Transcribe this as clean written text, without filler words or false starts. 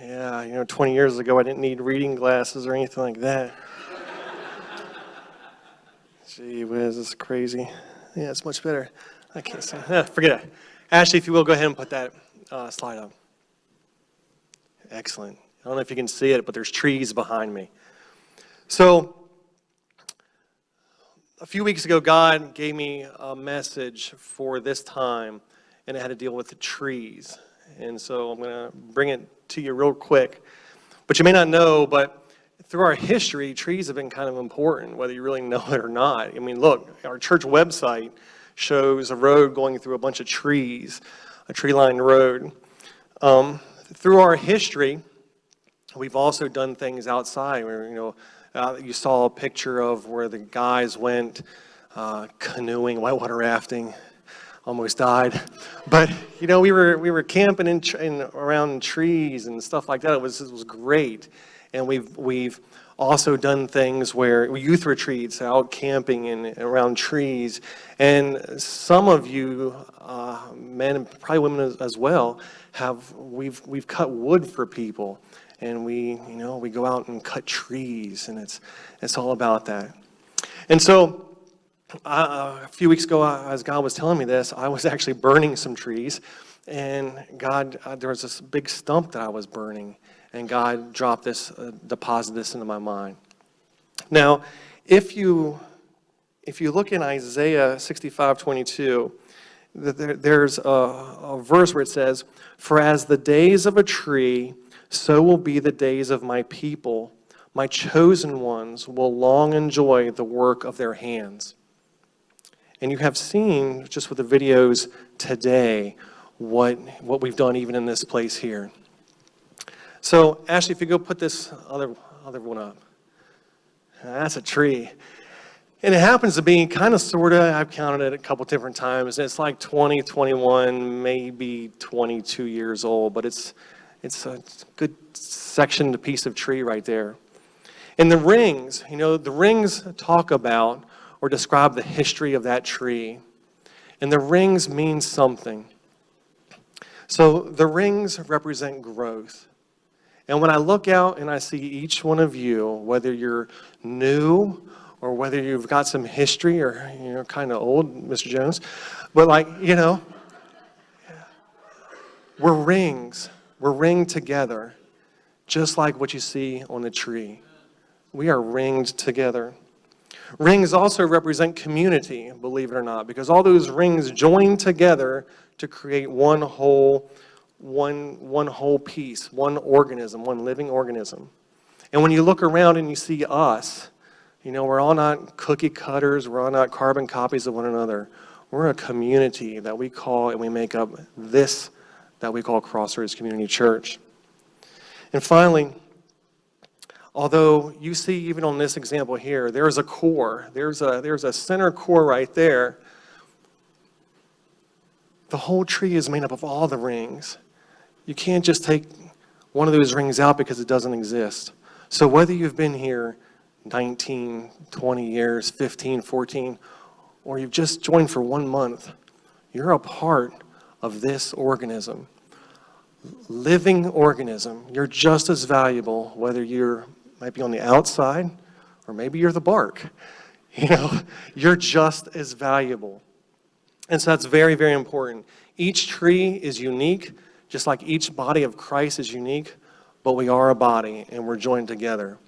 Yeah, 20 years ago I didn't need reading glasses or anything like that. Gee whiz, this is crazy. Yeah, it's much better. I can't see. Forget it. Ashley, if you will, go ahead and put that slide up. Excellent. I don't know if you can see it, but there's trees behind me. So, a few weeks ago, God gave me a message for this time, and it had to deal with the trees. And so I'm going to bring it to you real quick. But you may not know, but through our history, trees have been kind of important, whether you really know it or not. I mean, look, our church website shows a road going through a bunch of trees, a tree-lined road. Through our history, we've also done things outside where, you saw a picture of where the guys went canoeing, whitewater rafting, almost died. But we were camping in around trees and stuff like that. It was great. And we've also done things where we youth retreats out camping and around trees. And some of you, men and probably women as well, we've cut wood for people. And we go out and cut trees, and it's all about that. And so a few weeks ago, as God was telling me this, I was actually burning some trees, and there was this big stump that I was burning, and God dropped this, deposited this into my mind. Now, if you look in Isaiah 65:22, there's a verse where it says, "For as the days of a tree, so will be the days of my people. My chosen ones will long enjoy the work of their hands." And you have seen, just with the videos today, what we've done even in this place here. So, Ashley, if you go put this other one up. That's a tree. And it happens to be kind of, sort of, I've counted it a couple different times. It's like 20, 21, maybe 22 years old, but it's a good sectioned piece of tree right there. And the rings, the rings talk about or describe the history of that tree. And the rings mean something. So the rings represent growth. And when I look out and I see each one of you, whether you're new or whether you've got some history or kind of old, Mr. Jones, but we're rings. We're ringed together, just like what you see on the tree. We are ringed together. Rings also represent community, believe it or not, because all those rings join together to create one whole piece, one organism, one living organism. And when you look around and you see us, we're all not cookie cutters, we're all not carbon copies of one another. We're a community that we call and we make up this that we call Crossroads Community Church. And finally, although you see even on this example here, there's a core, there's a center core right there. The whole tree is made up of all the rings. You can't just take one of those rings out because it doesn't exist. So whether you've been here 19, 20 years, 15, 14, or you've just joined for 1 month, you're a part of this organism. Living organism. You're just as valuable whether you might be on the outside or maybe you're the bark. You're just as valuable. And so that's very, very important. Each tree is unique, just like each body of Christ is unique, but we are a body and we're joined together.